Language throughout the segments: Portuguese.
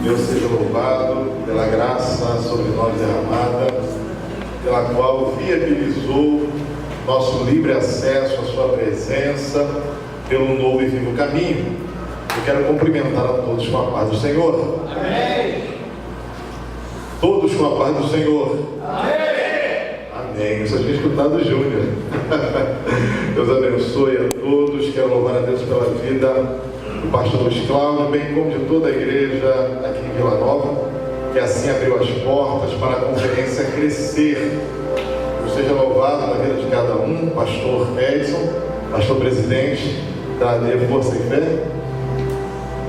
Deus seja louvado pela graça sobre nós derramada, pela qual viabilizou nosso livre acesso à sua presença pelo novo e vivo caminho. Eu quero cumprimentar a todos com a paz do Senhor. Amém. Todos com a paz do Senhor. Amém. Amém. Eu só tinha escutado o Júnior. Deus abençoe a todos. Quero louvar a Deus pela vida do pastor Luiz Cláudio, bem como de toda a igreja aqui em Vila Nova, que assim abriu as portas para a conferência crescer. Deus seja louvado na vida de cada um. Pastor Edson, pastor presidente da AD Força e Fé,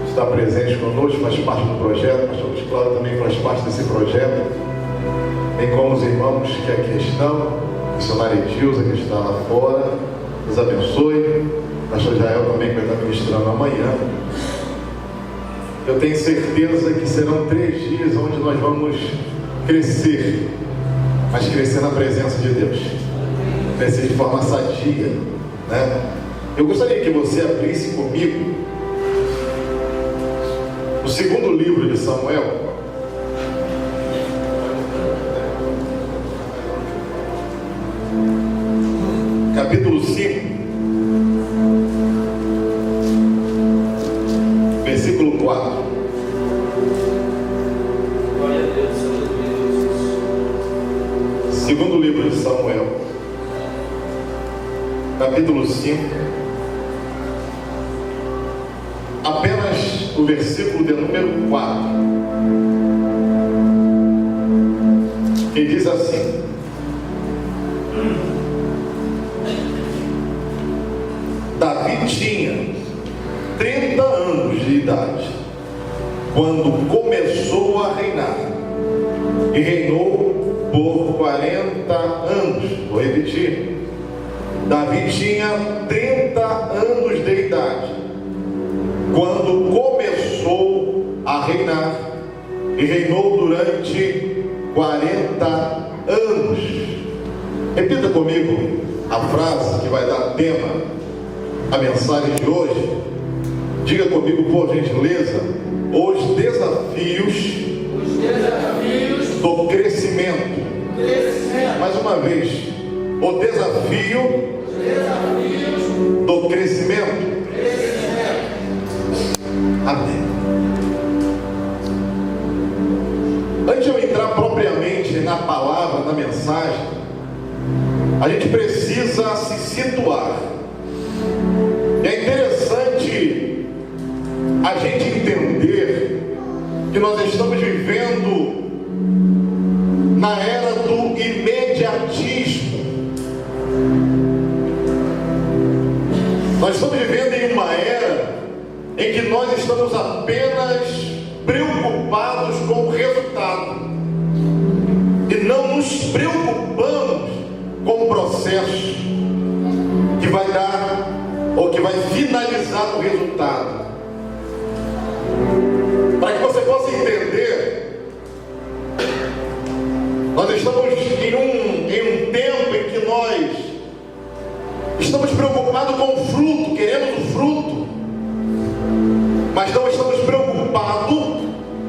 está presente conosco, faz parte do projeto. Pastor Luiz Cláudio também faz parte desse projeto, bem como os irmãos que aqui estão, missionário Edilza que está lá fora. Deus abençoe. Pastor Jael também vai estar ministrando amanhã. Eu tenho certeza que serão 3 dias onde nós vamos crescer, mas crescer na presença de Deus, crescer de forma sadia, né? Eu gostaria que você abrisse comigo o 2º livro de Samuel, capítulo 5, versículo 4. Glória a Deus, aleluia. 2º livro de Samuel, capítulo 5, apenas o versículo de número 4, que diz assim: Davi tinha 30 anos de idade quando começou a reinar, e reinou por 40 anos. Vou repetir: Davi tinha 30 anos de idade quando começou a reinar, e reinou durante 40 anos. Repita comigo a frase que vai dar tema à mensagem de hoje. Diga comigo, por gentileza: os desafios do crescimento. Mais uma vez: o desafio do crescimento. Amém. Antes de eu entrar propriamente na palavra, na mensagem, a gente precisa se situar. É interessante a gente entender que nós estamos vivendo na era do imediatismo. Nós estamos vivendo em uma era em que nós estamos apenas preocupados com o resultado e não nos preocupamos com o processo que vai dar ou que vai finalizar o resultado. Para que você possa entender, nós estamos em um tempo em que nós estamos preocupados com o fruto, queremos o fruto, mas não estamos preocupados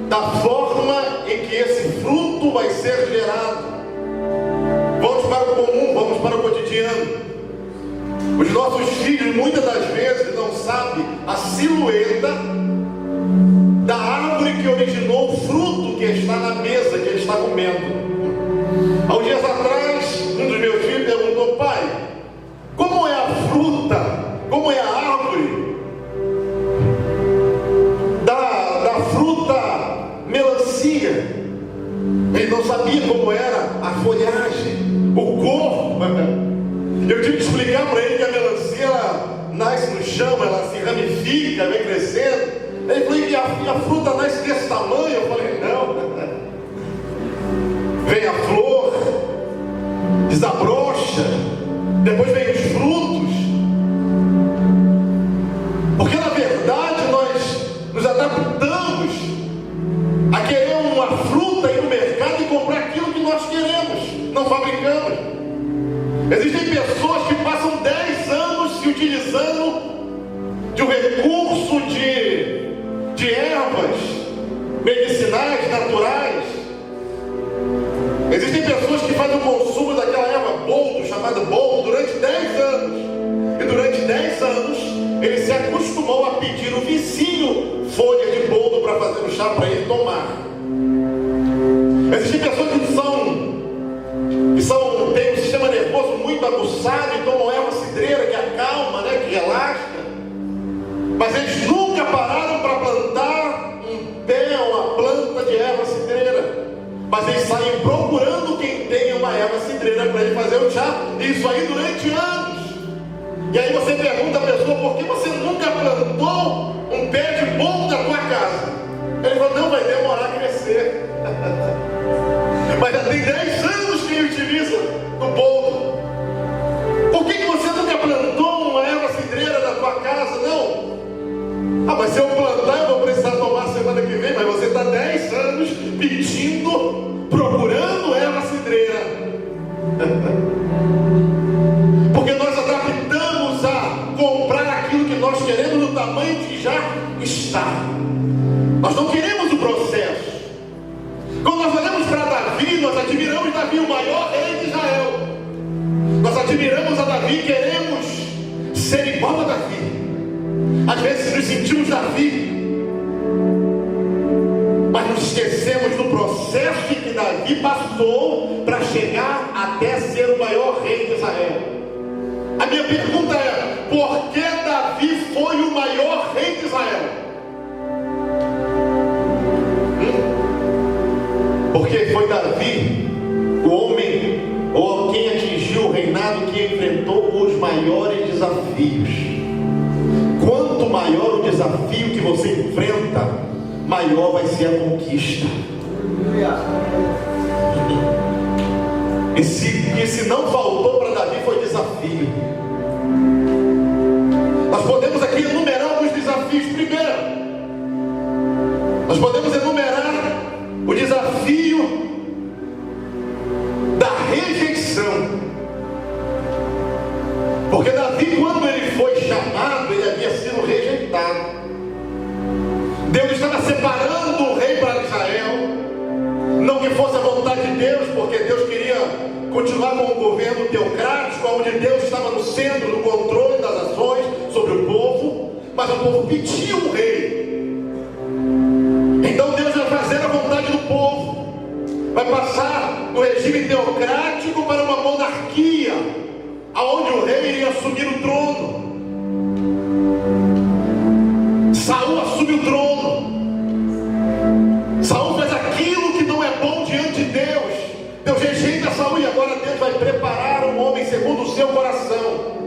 da forma em que esse fruto vai ser gerado. Vamos para o comum, vamos para o cotidiano. Os nossos filhos muitas das vezes não sabem a silhueta da árvore que originou o fruto que está na mesa, que ele está comendo. Há uns dias atrás, um dos meus filhos perguntou: pai, como é a fruta, como é a árvore da fruta melancia? Ele não sabia como era a folhagem, o corpo. Eu tive que explicar para ele que a melancia ela nasce no chão, ela se ramifica, vem crescendo. Ele falou: e a fruta nasce desse tamanho? Eu falei: não. Vem a flor, desabrocha, depois vem os frutos. Porque na verdade nós nos adaptamos a querer uma fruta ir no mercado e comprar aquilo que nós queremos, não fabricamos. Existem pessoas que passam 10 anos se utilizando de um recurso de ervas medicinais, naturais. Existem pessoas que fazem o consumo daquela erva boldo, chamada boldo, durante 10 anos. E durante 10 anos, ele se acostumou a pedir o vizinho folha de boldo para fazer o chá para ele tomar. Existem pessoas que têm um sistema nervoso muito aguçado e tomam erva cidreira que acalma, né, que relaxa. Mas eles nunca pararam para plantar um pé, uma planta de erva cidreira. Mas eles saem procurando quem tem uma erva cidreira para ele fazer o chá. Isso aí durante anos. E aí você pergunta à pessoa: por que você nunca plantou um pé de boldo na tua casa? Ele falou: não, vai demorar a crescer. Mas já tem 10 anos que ele utiliza o boldo. Por que você nunca plantou uma erva cidreira na tua casa? Não. Ah, mas se eu plantar, eu vou precisar tomar semana que vem. Mas você está 10 anos pedindo, procurando erva cidreira. Porque nós adaptamos a comprar aquilo que nós queremos no tamanho que já está. Nós não queremos o processo. Quando nós olhamos para Davi, nós admiramos Davi, o maior rei de Israel. Nós admiramos a Davi e queremos ser igual a Davi. Às vezes nos sentimos Davi, mas nos esquecemos do processo que Davi passou para chegar até ser o maior rei de Israel. A minha pergunta é: por que Davi foi o maior rei de Israel? Porque foi Davi o homem ou quem atingiu o reinado que enfrentou os maiores desafios. Quanto maior o desafio que você enfrenta, maior vai ser a conquista. E se não faltou para Davi, foi desafio. Nós podemos aqui enumerar alguns desafios. Primeiro, nós podemos enumerar o desafio da rejeição. Porque Davi, quando ele foi chamado, ele havia sido rejeitado. Deus estava separando o rei para Israel. Não que fosse a vontade de Deus, porque Deus queria continuar com o governo teocrático, onde Deus estava no centro do controle das ações sobre o povo. Mas o povo pediu um rei. Então Deus vai fazer a vontade do povo. Vai passar do regime teocrático para uma monarquia, aonde o rei iria assumir o trono. Saul assume o trono. Saul faz aquilo que não é bom diante de Deus. Deus rejeita Saul e agora Deus vai preparar um homem segundo o seu coração.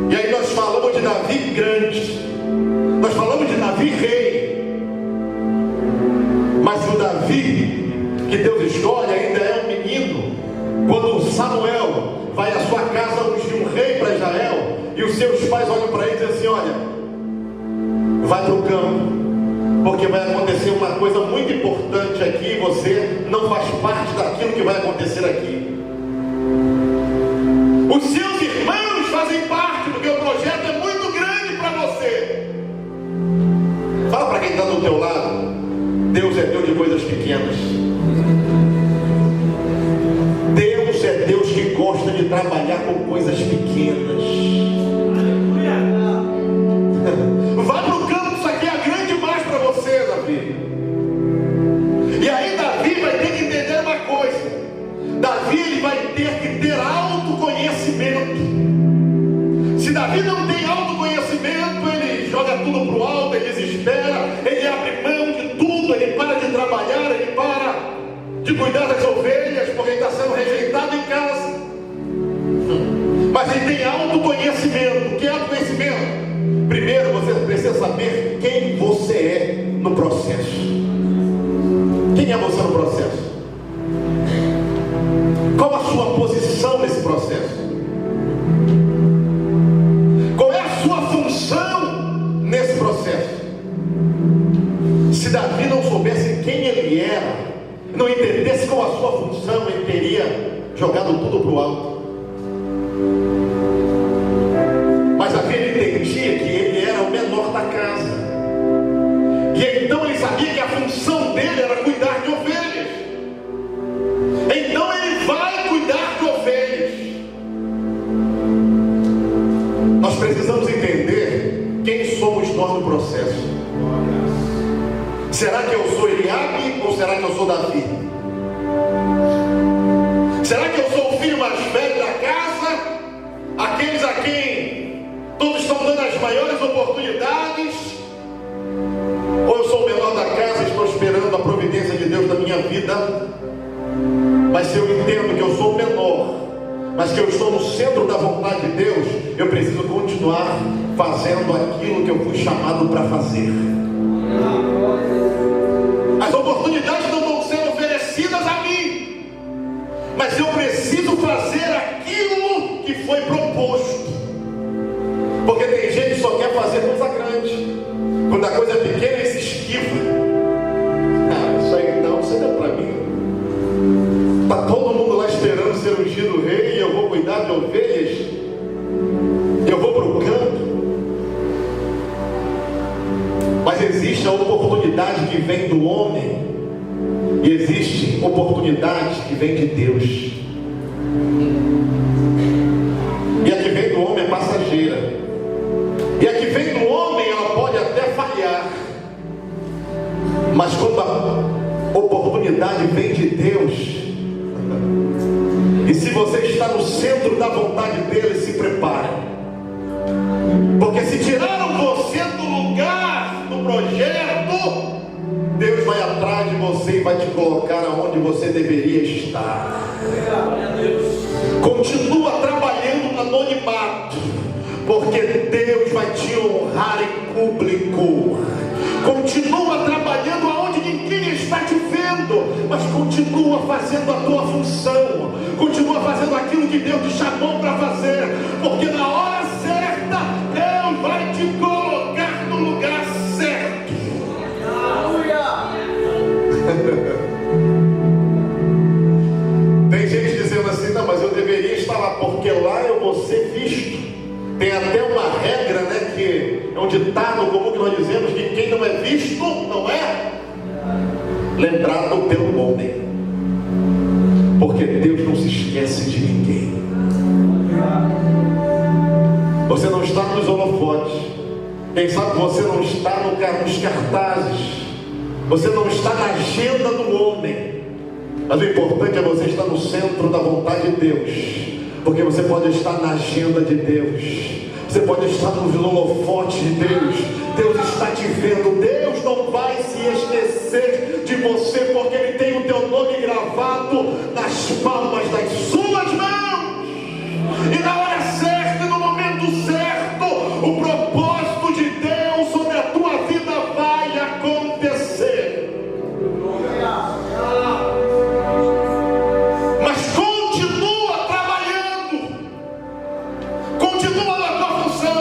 E aí nós falamos de Davi grande, nós falamos de Davi rei. Mas o Davi que Deus escolhe ainda é um menino. Quando Samuel vai à sua casa ungir um rei para Israel, e os seus pais olham para ele e dizem assim: olha, vai para o campo, porque vai acontecer uma coisa muito importante aqui, e você não faz parte daquilo que vai acontecer aqui. Os seus irmãos fazem parte, porque o projeto é muito grande para você. Fala para quem está do teu lado: Deus é Deus de coisas pequenas. Deus é Deus que gosta de trabalhar com coisas pequenas. Vá para o campo, isso aqui é grande demais para você, Davi. E aí Davi vai ter que entender uma coisa. Davi ele vai ter que ter autoconhecimento. Se Davi não tem autoconhecimento, ele joga tudo para o alto, ele desespera, ele abre mão de tudo, ele para de trabalhar, ele para de cuidar das ovelhas, porque ele está sendo rejeitado em casa. Mas ele tem autoconhecimento. O que é autoconhecimento? Primeiro você precisa saber quem você é no processo. Quem é você no processo? Qual a sua posição nesse processo? Qual é a sua função nesse processo? Se Davi não soubesse quem ele era, não entendesse qual a sua função, ele teria jogado tudo para o alto. Mas Davi entendia que ele era o menor da casa, e então ele sabia que a função função dele era cuidar de ovelhas. Então ele vai cuidar de ovelhas. Nós precisamos entender quem somos nós no processo. Será que eu sou Eliabe ou será que eu sou Davi? Será que eu sou o filho mais velho da casa? Aqueles a quem todos estão dando as maiores oportunidades? Ou eu sou o menor da casa e estou esperando a providência de Deus na minha vida? Mas se eu entendo que eu sou o menor, mas que eu estou no centro da vontade de Deus, eu preciso continuar fazendo aquilo que eu fui chamado para fazer. As oportunidades não vão ser oferecidas a mim, mas eu preciso fazer aquilo que foi proposto. Porque tem gente que só quer fazer coisa grande. Quando a coisa é pequena, ele se esquiva. Isso aí não, isso não é para mim. Está todo mundo lá esperando ser ungido rei e eu vou cuidar de ovelhas. Eu vou para o campo. Mas existe a oportunidade que vem do homem e existe oportunidade que vem de Deus. E a que vem do homem é passageira. E a que vem do homem, ela pode até falhar. Mas quando a oportunidade vem de Deus, e se você está no centro da vontade dele, se prepare. Porque se tiraram você do lugar, do projeto, Deus vai atrás de você e vai te colocar aonde você deveria estar. Continua trabalhando no anonimato, porque Deus vai te honrar em público. Continua trabalhando aonde ninguém está te vendo, mas continua fazendo a tua função. Continua fazendo aquilo que Deus te chamou para fazer, porque na hora certa Deus vai te colocar no lugar certo. Tem gente dizendo assim: não, mas eu deveria estar lá, porque lá eu vou ser visto. Tem até uma regra, né, que é um ditado comum que nós dizemos, que quem não é visto não é lembrado pelo homem. Porque Deus não se esquece de ninguém. Você não está nos holofotes. Quem sabe você não está nos cartazes. Você não está na agenda do homem. Mas o importante é você estar no centro da vontade de Deus. Porque você pode estar na agenda de Deus. Você pode estar nos holofotes de Deus. Deus está te vendo. Deus não vai se esquecer de você, porque Ele tem o teu nome gravado nas palmas das suas mãos. E na hora certa, no momento certo, o propósito de Deus sobre a tua vida vai acontecer. Mas continua trabalhando. Continua na tua função.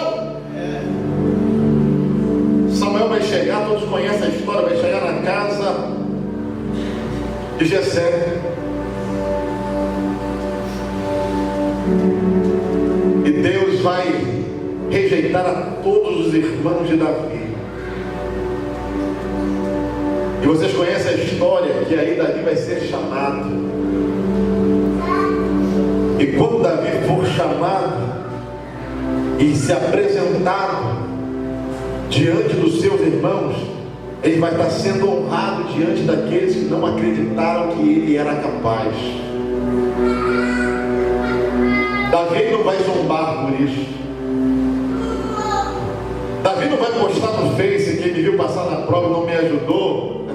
Samuel vai chegar, todos conhecem a história, vai chegar na casa de Jessé. E Deus vai rejeitar a todos os irmãos de Davi. E vocês conhecem a história, que aí Davi vai ser chamado. E quando Davi for chamado e se apresentado diante dos seus irmãos, ele vai estar sendo honrado diante daqueles que não acreditaram que ele era capaz. Davi não vai zombar por isso. Davi não vai postar no Face que ele viu passar na prova e não me ajudou.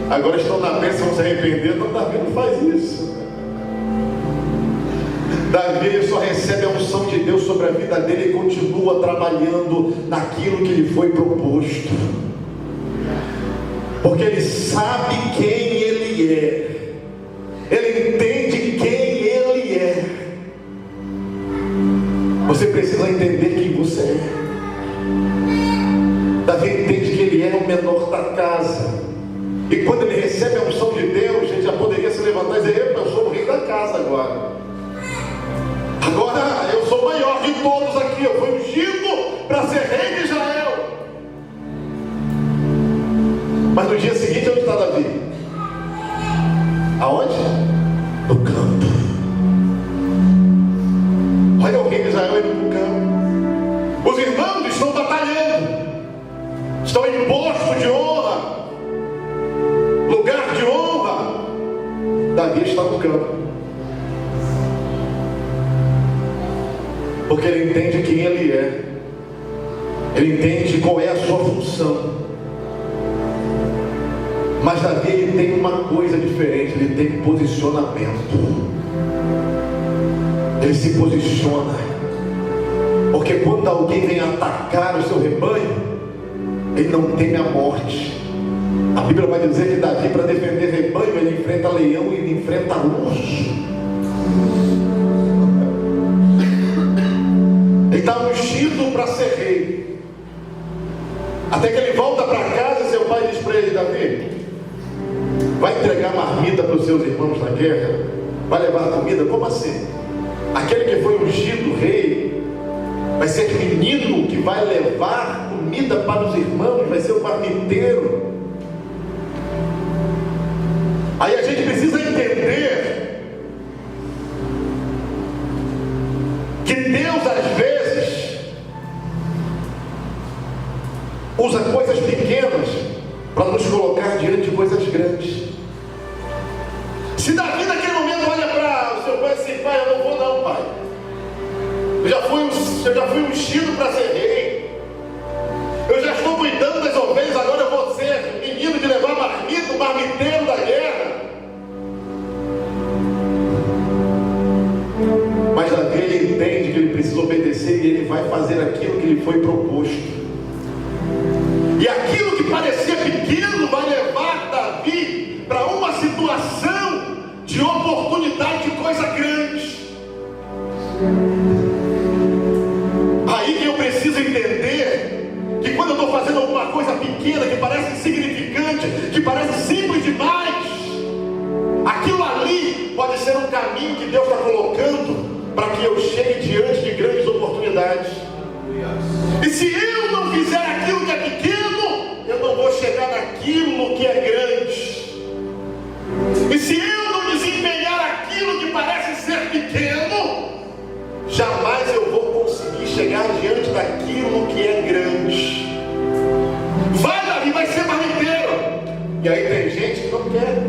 Agora estão na bênção, vão se arrepender. Não, Davi não faz isso. Davi só recebe a unção de Deus sobre a vida dele e continua trabalhando naquilo que lhe foi proposto. Porque ele sabe quem ele é. Ele entende quem ele é. Você precisa entender quem você é. Davi entende que ele é o menor da casa. E quando ele recebe a unção de Deus, ele já poderia se levantar e dizer: eu sou o rei da casa agora. Agora eu sou o maior de todos aqui. Eu fui ungido para ser rei de Israel. Mas no dia seguinte, onde está Davi? Aonde? No campo. Olha o rei de Israel indo para o campo. Os irmãos estão batalhando, estão em posto de honra, lugar de honra. Davi está no campo, porque ele entende quem ele é, ele entende qual é a sua função. Mas Davi, ele tem uma coisa diferente, ele tem posicionamento. Ele se posiciona, porque quando alguém vem atacar o seu rebanho, ele não teme a morte. A Bíblia vai dizer que Davi, para defender rebanho, ele enfrenta leão e ele enfrenta urso. Ele está ungido para ser rei, até que ele volta para casa e seu pai diz para ele: Davi, vai entregar marmita para os seus irmãos na guerra? Vai levar comida? Como assim? Aquele que foi ungido rei vai ser menino que vai levar comida para os irmãos, vai ser o marmiteiro. Aí a gente precisa entender que Deus às vezes usa coisas pequenas para nos colocar diante de coisas grandes. Se Davi naquele momento olha para o seu pai assim: pai, eu não vou não, pai. Eu já fui ungido para ser rei. Eu já estou cuidando das ovelhas, agora eu vou ser menino de levar marmita, o marmiteiro da guerra. Mas Davi, ele entende que ele precisa obedecer e ele vai fazer aquilo que lhe foi proposto. E aquilo que parecia pequeno vai levar Davi para uma situação de oportunidade de coisa grande. Aí que eu preciso entender que quando eu estou fazendo alguma coisa pequena, que parece insignificante, que parece simples demais, aquilo ali pode ser um caminho que Deus está colocando para que eu chegue diante de grandes oportunidades. E se eu não fizer aquilo que é pequeno, eu não vou chegar naquilo que é grande. E se eu não desempenhar aquilo que parece ser pequeno, jamais eu vou conseguir chegar diante daquilo que é grande. Vai, Davi, vai ser marmiteiro. E aí tem gente que não quer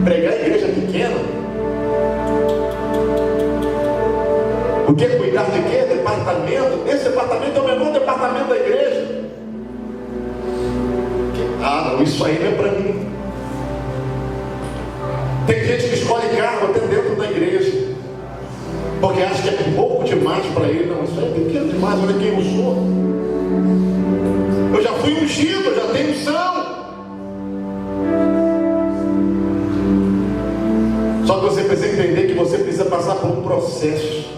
pregar a igreja pequena. O que? Cuidar de quê? Departamento. Esse departamento é o menor departamento da igreja. Ah, não, isso aí não é para mim. Tem gente que escolhe cargo até dentro da igreja, porque acha que é pouco demais para ele. Não, isso aí é pequeno demais, olha quem eu sou. Eu já fui ungido, eu já tenho unção. Só que você precisa entender que você precisa passar por um processo.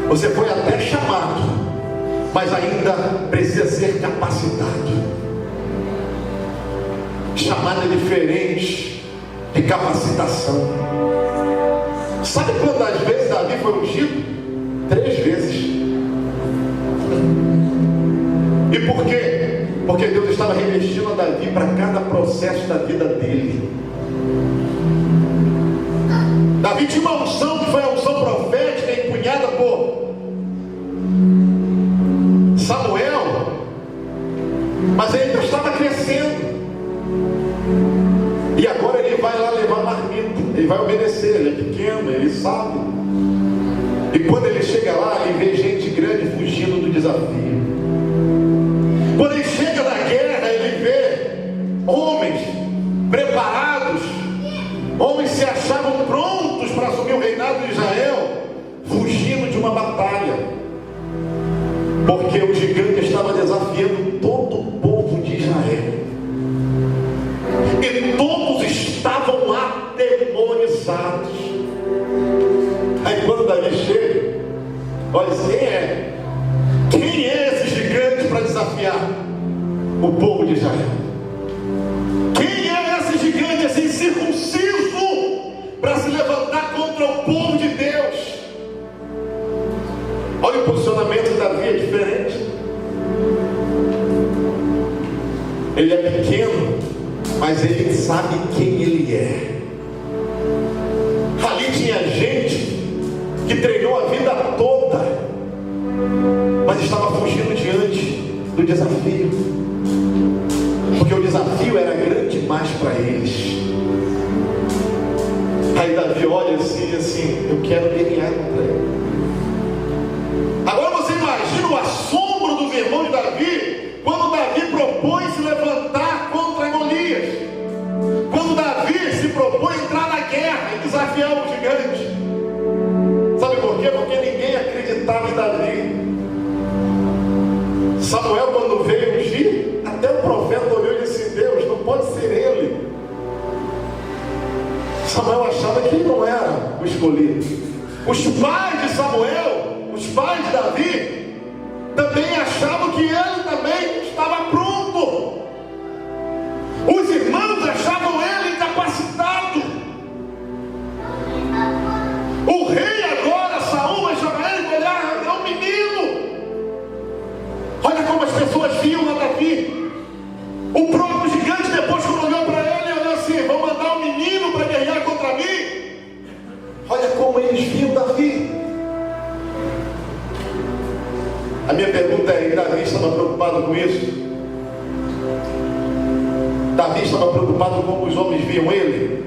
Você foi até chamado, mas ainda precisa ser capacitado. Chamado é diferente de capacitação. Sabe quantas vezes Davi foi ungido? 3 vezes. E por quê? Porque Deus estava revestindo a Davi para cada processo da vida dele. Davi tinha uma unção que foi a unção profética empunhada por Samuel, mas ele ainda estava crescendo. E agora ele vai lá levar marmita, ele vai obedecer, ele é pequeno, ele sabe. E quando ele chega lá, ele vê gente grande fugindo do desafio. Quando ele chega na guerra, ele vê homens preparados, homens que se achavam prontos para assumir o reinado de Israel, fugindo de uma batalha, porque o gigante estava desafiando todo o povo de Israel. E todos estavam atemorizados. Aí quando Davi chega, olha, quem é esse gigante para desafiar o povo de Israel? Quem é esse gigante assim circunciso para se levantar contra o povo de Deus? Olha, o posicionamento de Davi é diferente. Ele é pequeno, mas ele sabe quem ele é. Ali tinha gente que treinou a vida toda, mas estava fugindo diante do desafio, porque o desafio era grande demais para eles. Aí Davi olha assim e diz assim: eu quero guerrear contra ele. Agora você imagina o assombro dos irmãos de Davi quando Davi propõe se levantar contra Golias, quando Davi se propõe entrar na guerra e desafiar o gigante. Sabe por quê? Porque ninguém acreditava em Davi. Samuel, quando veio ungir, até o profeta olhou e disse: Deus, não pode ser ele. Samuel achava que ele não era o escolhido. Os pais de Samuel, os pais de Davi, também achavam que ele também estava pronto. Os irmãos achavam ele incapacitado. O rei agora, Saul, vai chamar ele e olhar: é um menino. Olha como as pessoas viam a Davi. O próprio gigante, depois, quando olhou para ele, olhou assim: vão mandar um menino para guerrear contra mim. Olha como eles viam Davi. A minha pergunta é: Davi estava preocupado com isso? Davi estava preocupado com como os homens viam ele?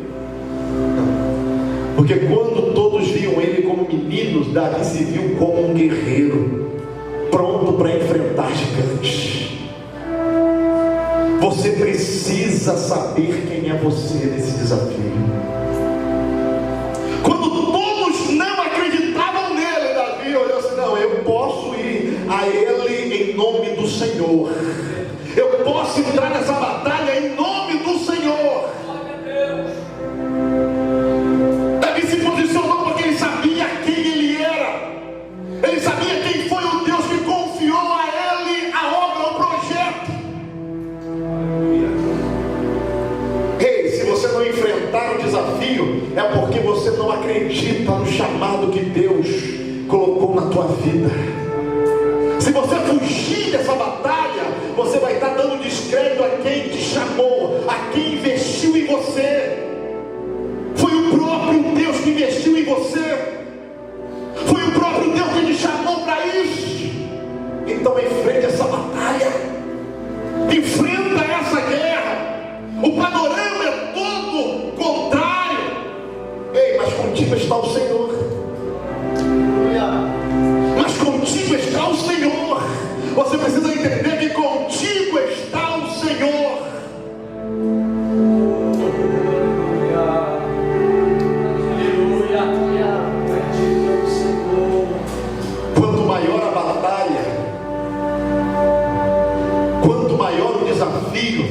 Não. Porque quando todos viam ele como meninos, Davi se viu como um guerreiro, pronto para enfrentar gigantes. Você precisa saber quem é você nesse desafio. Quando todos não acreditavam nele, Davi olhou assim: não, eu posso ir a ele em nome do Senhor. Eu posso entrar nessa batalha em nome do Senhor. Davi se posicionou porque ele sabia quem ele era. Ele sabia quem foi o Deus que confiou a ele a obra, o projeto. Ei, se você não enfrentar o desafio, é porque você não acredita no chamado que Deus colocou na tua vida. Se você fugir dessa batalha, você vai estar dando descrédito a quem te chamou, a quem investiu em você. Foi o próprio Deus que investiu em você. Foi o próprio Deus que te chamou para isso. Então enfrente essa batalha. Enfrenta essa guerra. O panorama é todo contrário. Ei, mas contigo está o Senhor. Mas contigo está o Senhor. Você precisa entender que contigo está o Senhor. Quanto maior a batalha, quanto maior o desafio,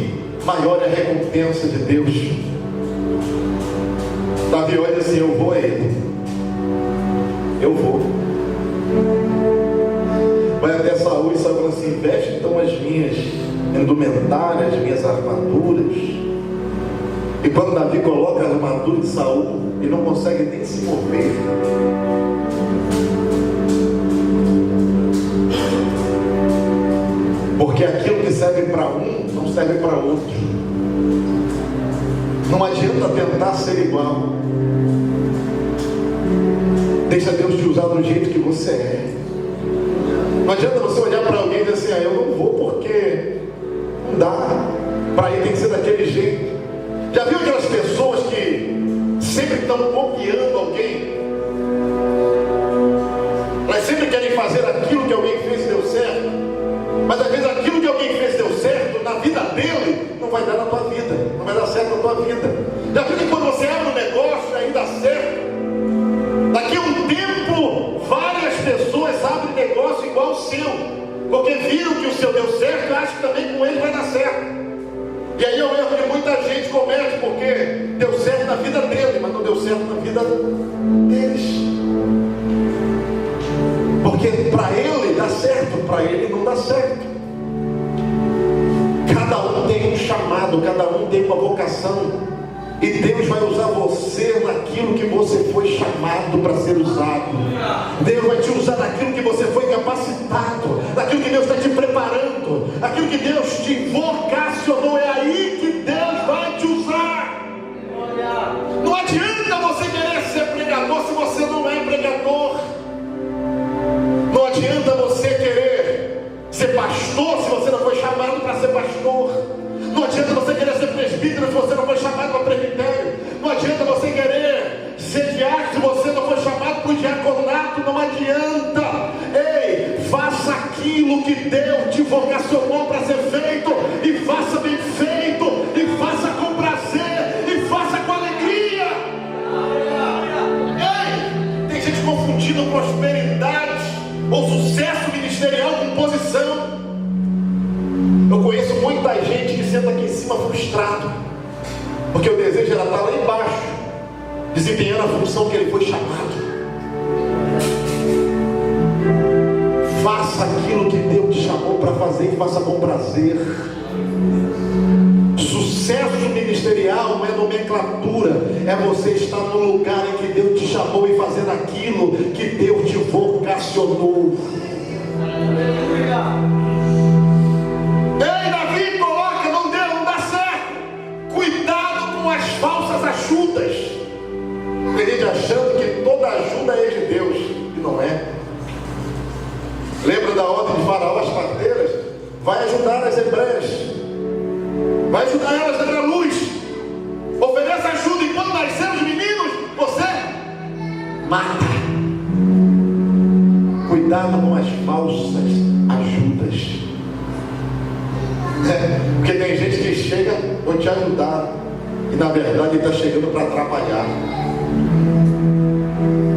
maior é a recompensa de Deus. Davi olha assim: eu vou a ele. Eu vou. Vai até Saul e Saul fala assim: veste então as minhas indumentárias, as minhas armaduras. E quando Davi coloca a armadura de Saul, ele não consegue nem se mover. Porque aquilo que serve para um, não serve para outro. Não adianta tentar ser igual. Deixa Deus te usar do jeito que você é. Não adianta você olhar para alguém e dizer assim: eu não vou porque não dá. Para ir tem que ser daquele jeito. Já viu aquelas pessoas que sempre estão copiando alguém? Elas sempre querem fazer aquilo que alguém fez e deu certo. Mas às vezes aquilo que alguém fez e deu certo, na vida dele, não vai dar na tua vida. Não vai dar certo na tua vida. Já viu que quando você abre um negócio e aí dá certo, daqui a um tempo, várias pessoas abrem negócio igual o seu, porque viram que o seu deu certo e acham que também com ele vai dar certo. E aí é o erro que muita gente comete, porque deu certo na vida dele, mas não deu certo na vida deles. Porque para ele dá certo, para ele não dá certo. Cada um tem um chamado, cada um tem uma vocação. E Deus vai usar você naquilo que você foi chamado para ser usado. Deus vai te usar naquilo que você foi capacitado, naquilo que Deus está te preparando, naquilo que Deus te vocacionou. É aí que Deus vai te usar. Não adianta você querer ser pregador se você não é pregador. Não adianta você querer ser pastor se você não foi chamado para ser pastor. Não adianta você querer ser presbítero se você não foi chamado para presbitério. Não adianta você querer ser diácono se você não foi chamado para o diaconato. Não adianta. Ei, faça aquilo que Deus te vocacionou para ser feito, e faça bem feito, e faça com prazer, e faça com alegria. Ei, tem gente confundindo prosperidade ou sucesso ministerial com posição. Eu conheço muita gente que senta aqui em cima frustrado, porque o desejo era estar lá embaixo, desempenhando a função que ele foi chamado. Faça aquilo que Deus te chamou para fazer e faça com prazer. Sucesso ministerial não é nomenclatura, é você estar no lugar em que Deus te chamou e fazendo aquilo que Deus te vocacionou. Ei, Davi coloca, não dá certo. Cuidado com as falsas ajudas. Tem gente achando que toda ajuda é de Deus, e não é. Lembra da ordem de Faraó às parteiras? Vai ajudar as hebreias, vai ajudar elas a dar a luz. Ofereça ajuda, e quando nascer os meninos, você mata. Cuidado com as falsas ajudas. Porque tem gente que chega, vou te ajudar, e na verdade está chegando para atrapalhar.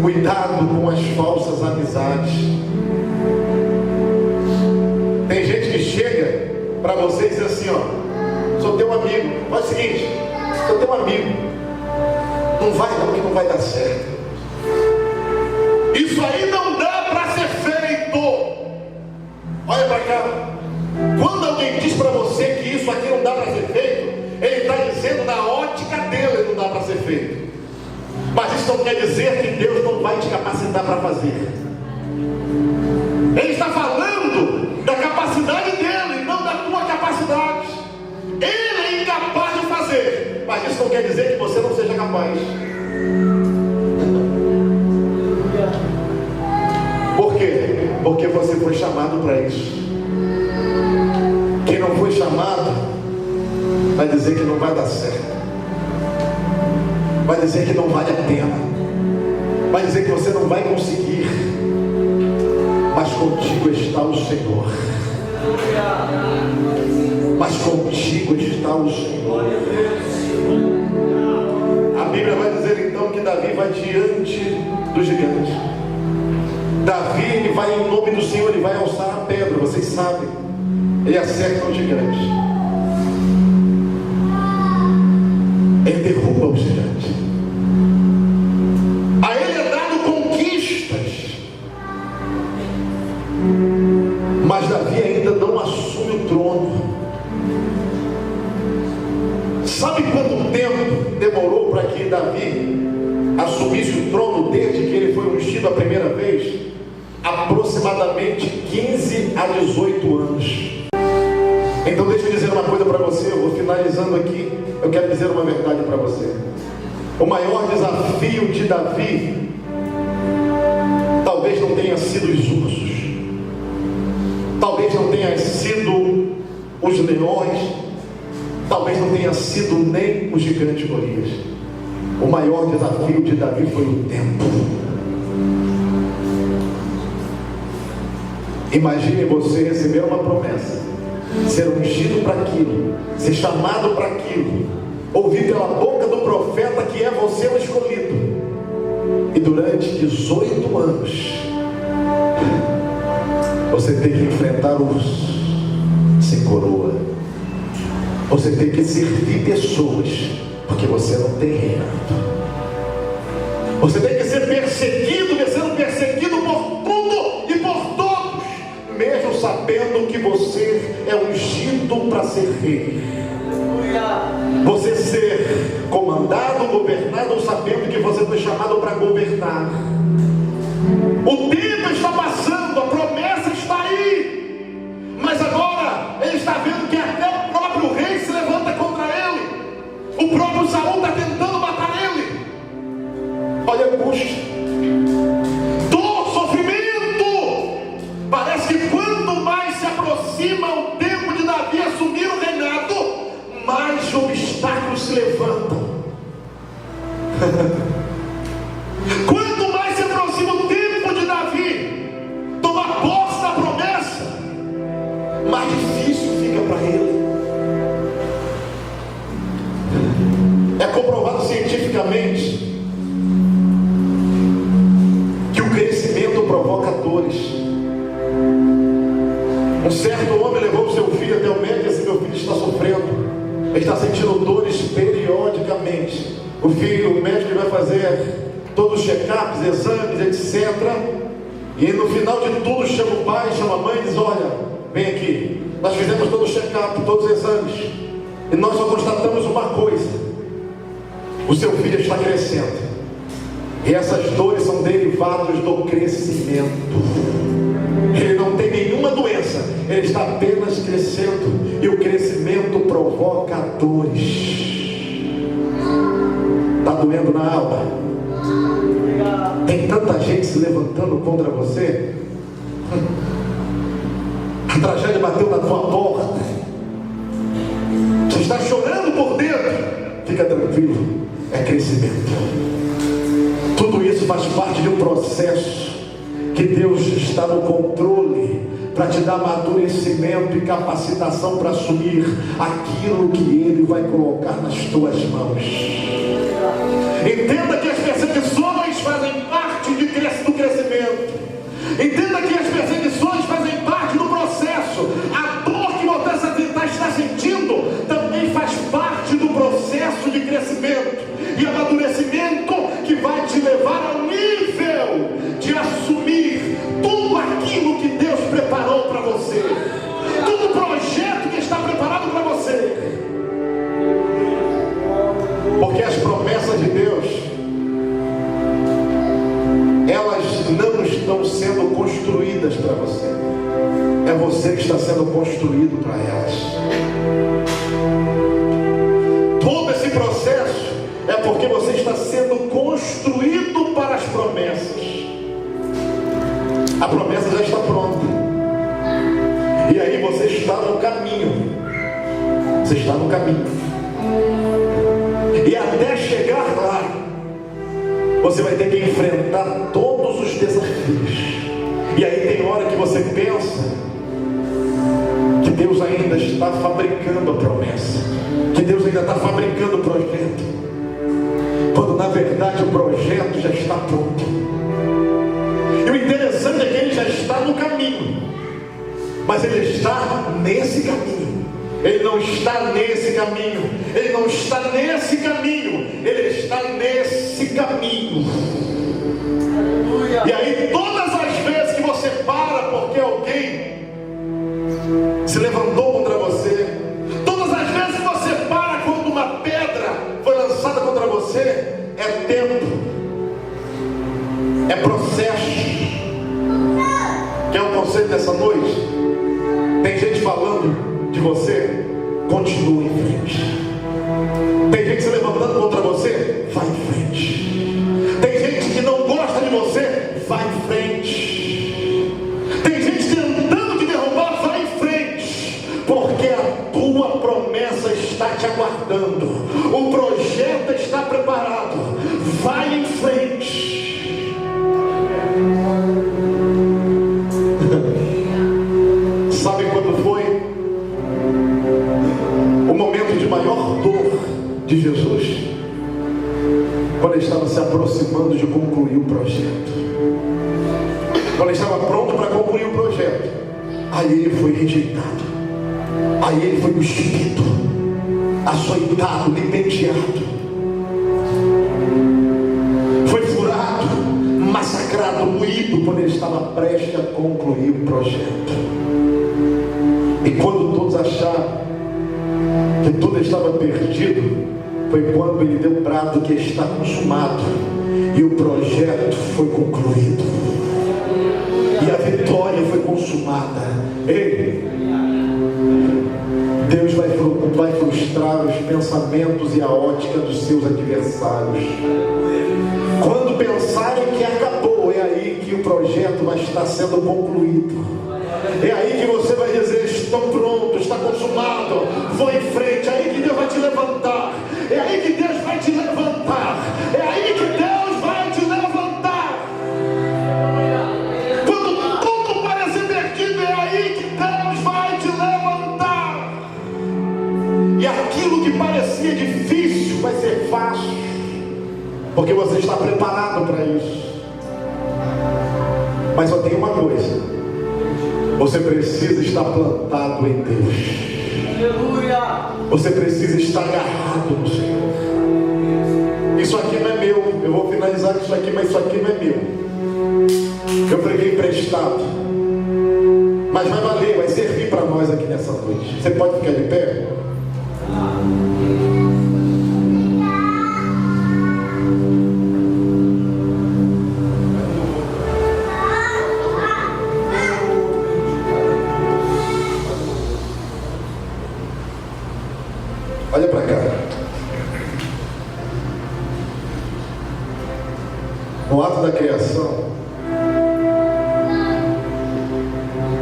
Cuidado com as falsas amizades. Tem gente que chega para você e diz assim: ó, sou teu amigo, faz o seguinte, sou teu amigo, não vai não, que não vai dar certo. Isso aí não dá para ser feito. Olha para cá. Quando alguém diz para você que isso aqui não dá para ser feito, ele está dizendo na ótica dele não dá para ser feito. Mas isso não quer dizer que Deus não vai te capacitar para fazer. Ele está falando da capacidade dele, não da tua capacidade. Ele é incapaz de fazer, mas isso não quer dizer que você não seja capaz. Por quê? Porque você foi chamado para isso. Quem não foi chamado vai dizer que não vai dar certo, vai dizer que não vale a pena, vai dizer que você não vai conseguir. Mas contigo está o Senhor. Mas contigo está o Senhor. A Bíblia vai dizer então que Davi vai diante do gigante. Davi, ele vai em nome do Senhor, ele vai alçar a pedra, vocês sabem. Ele acerta o gigante. Ele derruba o gigante. A ele é dado conquistas. Mas Davi ainda não assume o trono. Sabe quanto tempo demorou para que Davi assumisse o trono desde que ele foi ungido a primeira vez? Aproximadamente 15 a 18 anos. Então deixa eu dizer uma coisa para você, eu vou finalizando aqui. Eu quero dizer uma verdade para você. O maior desafio de Davi talvez não tenha sido os ursos, talvez não tenha sido os leões, talvez não tenha sido nem o gigante Golias. O maior desafio de Davi foi o tempo. Imagine você receber uma promessa, ser ungido para aquilo, ser chamado para aquilo, ouvir pela boca do profeta que é você o escolhido, e durante 18 anos você tem que enfrentar ursos sem coroa, você tem que servir pessoas porque você não tem reino, você tem que ser perseguido, sendo perseguido por tudo e por todos, mesmo sabendo que você é ungido para ser rei. Você ser comandante acomodado, governado, ou sabendo que você foi chamado para governar. O tempo está passando, a promessa está aí, mas agora ele está vendo que até o próprio rei se levanta contra ele. O próprio Saul está tentando matar ele. Olha a angústia, dor, sofrimento. Parece que quanto mais se aproxima o tempo de Davi assumir o reinado, mais obstáculos se levantam. Quanto mais se aproxima o tempo de Davi tomar posse da promessa, mais difícil fica para ele. É comprovado cientificamente que o crescimento provoca dores. Um certo homem levou o seu filho até o médico e disse: meu filho está sofrendo, ele está sentindo dores periodicamente. O médico vai fazer todos os check-ups, exames, etc. E no final de tudo chama o pai, chama a mãe e diz: olha, vem aqui, nós fizemos todo o check-up, todos os exames, e nós só constatamos uma coisa: o seu filho está crescendo. E essas dores são derivados do crescimento. Ele não tem nenhuma doença, ele está apenas crescendo. E o crescimento provoca dores. Está doendo na alma? Tem tanta gente se levantando contra você. A tragédia bateu na tua porta. Você está chorando por dentro. Fica tranquilo, é crescimento. Tudo isso faz parte de um processo que Deus está no controle para te dar amadurecimento e capacitação para assumir aquilo que Ele vai colocar nas tuas mãos. Entenda que as perseguições fazem parte do crescimento. Entenda que as perseguições fazem parte do processo. A dor que você está sentindo também faz parte do processo de crescimento e amadurecimento, que vai te levar ao nível de assumir tudo aquilo que Deus preparou para você, todo o projeto que está preparado para você. Porque as promessas de Deus, elas não estão sendo construídas para você, é você que está sendo construído para elas. Todo esse processo é porque você está sendo construído para as promessas. A promessa já está pronta, e aí você está no caminho. Você está no caminho, e até chegar lá, você vai ter que enfrentar todos os desafios. E aí tem hora que você pensa que Deus ainda está fabricando a promessa, que Deus ainda está fabricando o projeto, quando na verdade o projeto já está pronto. E o interessante é que ele já está no caminho, mas ele está nesse caminho. Ele não está nesse caminho, ele não está nesse caminho, ele está nesse caminho. E aí todas as vezes que você para porque alguém se levantou contra você, todas as vezes que você para quando uma pedra foi lançada contra você, é tempo, é processo. Quer um conselho dessa noite? Tem gente falando de você, continue em frente. Tem gente se levantando contra você, vai em frente. Tem gente que não gosta de você, vai em frente. Tem gente tentando te derrubar, vai em frente, porque a tua promessa está te aguardando, o projeto está preparado. Vai em frente. Sabe quando foi o momento de maior dor de Jesus? Quando ele estava se aproximando de concluir o projeto, quando ele estava pronto para concluir o projeto, aí ele foi rejeitado, aí ele foi cuspido, açoitado, lipenciado, foi furado, massacrado, moído, quando ele estava prestes a concluir o projeto. E quando todos acharam que tudo estava perdido, foi quando ele deu o brado que está consumado, e o projeto foi concluído, e a vitória foi consumada. Ei, Deus vai frustrar os pensamentos e a ótica dos seus adversários. Quando pensarem que acabou, é aí que o projeto vai estar sendo concluído. É aí que você vai dizer: estou pronto, está consumado, vou em frente. É aí que Deus vai te levantar. É aí que Deus vai te levantar. É aí que Deus vai te levantar. Quando tudo parecer perdido, é aí que Deus vai te levantar. E aquilo que parecia difícil vai ser fácil, porque você está preparado para isso. Mas só tem uma coisa: você precisa estar plantado em Deus. Aleluia! Você precisa estar agarrado no Senhor. Isso aqui não é meu. Eu vou finalizar com isso aqui, mas isso aqui não é meu. Eu preguei emprestado, mas vai valer, vai servir para nós aqui nessa noite. Você pode ficar de pé? Olha para cá. No ato da criação,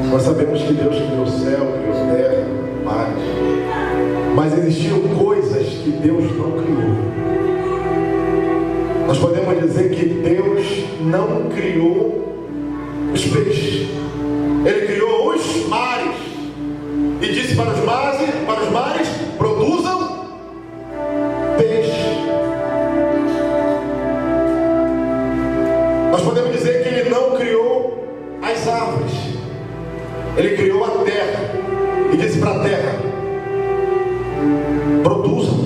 nós sabemos que Deus criou o céu, criou a terra, mares, mas existiam coisas que Deus não criou. Nós podemos dizer que Deus não criou os peixes. Ele criou os mares e disse para os mares, produzam peixe. Nós podemos dizer que Ele não criou as árvores. Ele criou a terra e disse para a terra: produzam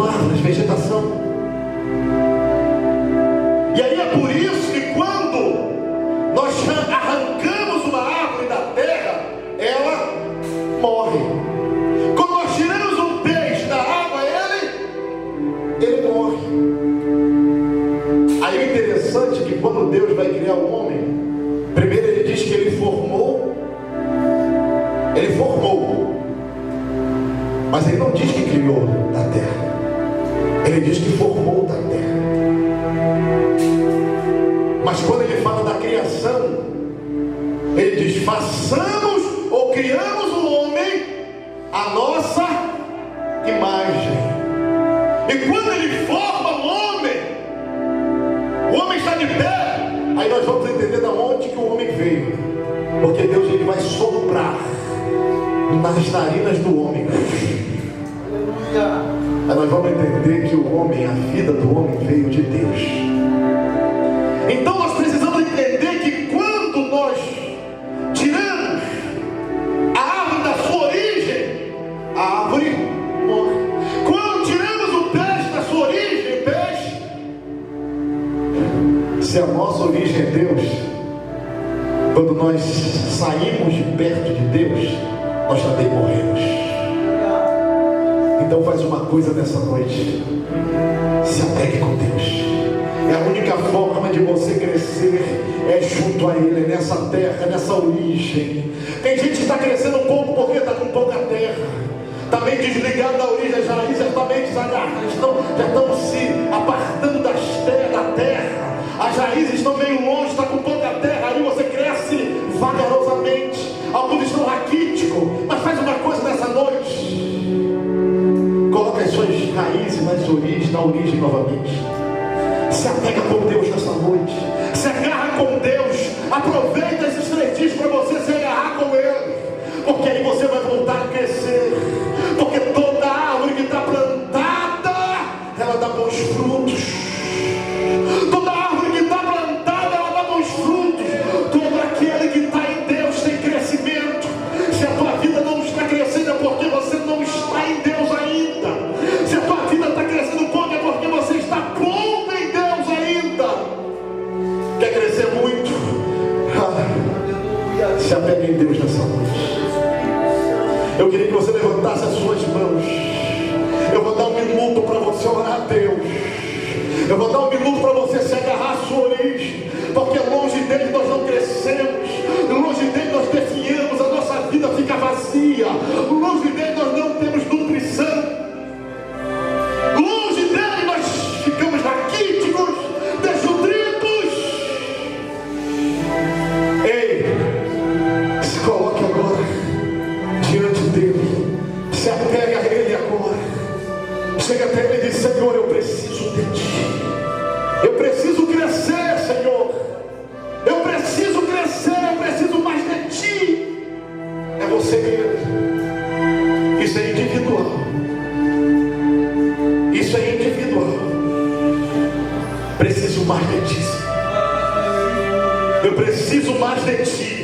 árvores, vegetação. E aí é por isso que quando nós arrancamos uma árvore da terra, ela morre. Quando nós tiramos um peixe da água, ele morre. Aí o interessante é que quando Deus vai criar o homem, primeiro ele diz que ele formou, mas ele não diz que criou da terra. Ele diz que formou da terra. Mas quando ele fala da criação, ele diz: façamos ou criamos o homem à nossa imagem. E quando ele forma o homem está de pé. Aí nós vamos entender de onde que o homem veio. Porque Deus, ele vai soprar nas narinas do homem. Aí nós vamos entender que o homem, a vida do homem veio de Deus. Então nós precisamos entender que quando nós tiramos a árvore da sua origem, a árvore morre. Quando tiramos o peixe da sua origem, o peixe, se a nossa origem é Deus, quando nós saímos de perto de Deus, nós também morremos. Então faz uma coisa nessa noite: se apegue com Deus. É a única forma de você crescer, é junto a Ele, é nessa terra, nessa origem. Tem gente que está crescendo pouco porque está com pouca terra, está meio desligado da origem, as raízes está meio desagarradas, já estão se apartando da terra, as raízes estão meio longe, está com pouca terra, aí você cresce vagarosamente. Alguns estão raquíticos, mas faz uma coisa nessa noite: coloca as suas raízes na origem novamente. Se apega com Deus nessa noite. Se agarra com Deus. Aproveita esses 3 dias para você se agarrar com Ele. Porque aí você vai voltar a crescer. Porque toda árvore que está plantada, ela dá bons frutos. Toda árvore que está plantada, ela dá bons frutos. Todo aquele que está em Deus tem crescimento. Se a tua vida não está crescendo, é porque você não está em Deus ainda. Se a tua vida está crescendo pouco, é porque você está pondo em Deus ainda. Quer crescer muito? Se apega Eu queria que você levantasse as suas mãos. Eu vou dar um minuto para você orar a Deus. Eu vou dar um minuto para você se agarrar à sua origem, porque longe dele nós não crescemos, longe dele nós definhamos, a nossa vida fica vazia, longe dele nós não temos nutrição, longe dele nós ficamos raquíticos, desnutridos. Ei, se coloque agora diante dele, se apega a ele agora. Chega até ele e diz: Senhor, eu preciso de ti. Eu preciso crescer, Senhor. Eu preciso crescer, eu preciso mais de ti. É você mesmo. Isso é individual. Isso é individual. Preciso mais de ti, Senhor. Eu preciso mais de ti.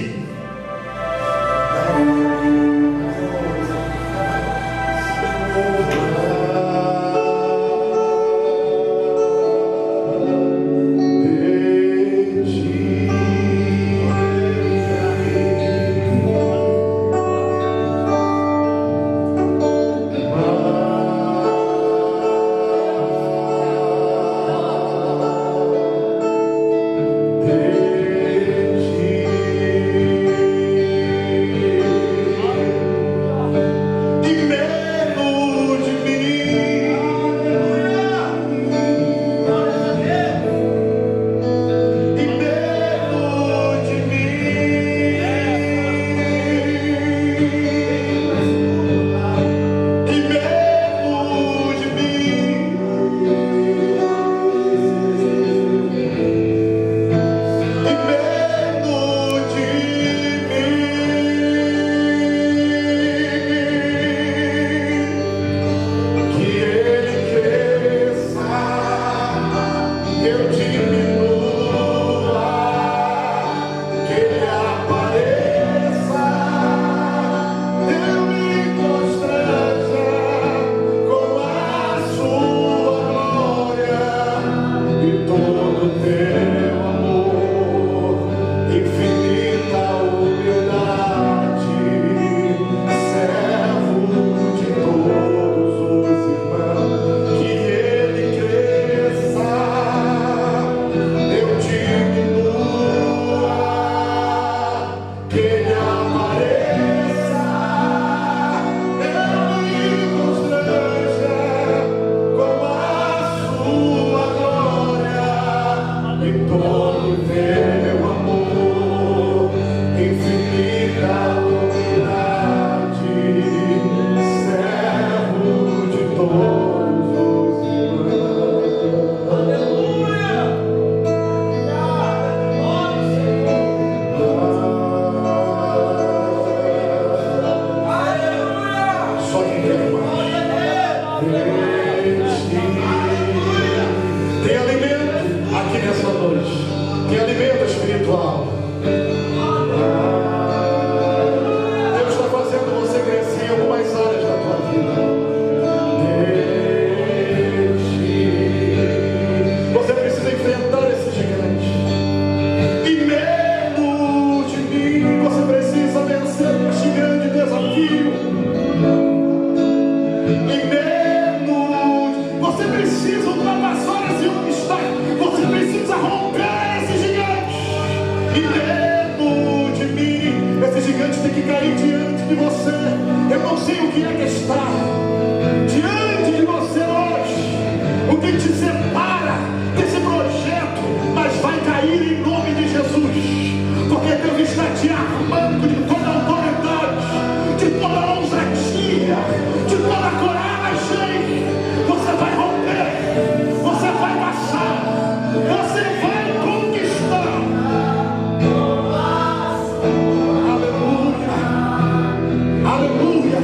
Aleluia.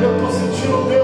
Eu estou sentindo Deus.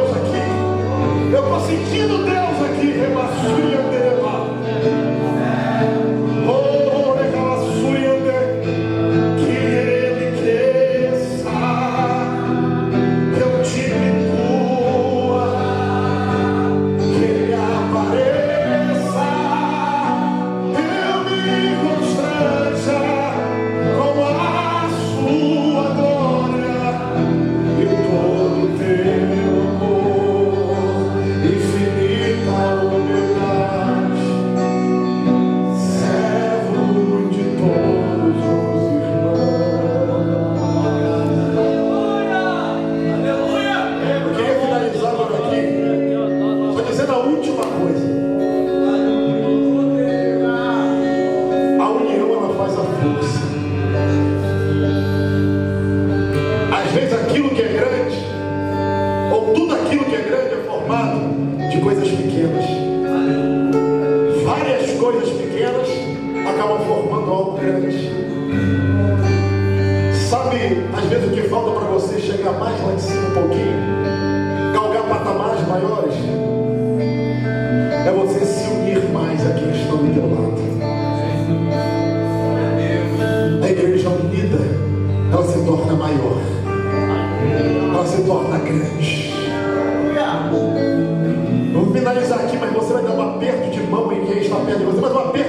vezes aquilo que é grande, ou tudo aquilo que é grande, é formado de coisas pequenas. Várias coisas pequenas acabam formando algo grande. Sabe, às vezes o que falta para você chegar mais lá em cima um pouquinho, galgar patamares maiores, é você se unir mais a quem está do teu lado. A igreja unida, ela se torna maior, ela se torna grande. Eu vou finalizar aqui, mas você vai dar um aperto de mão em quem está perto de você, mas um aperto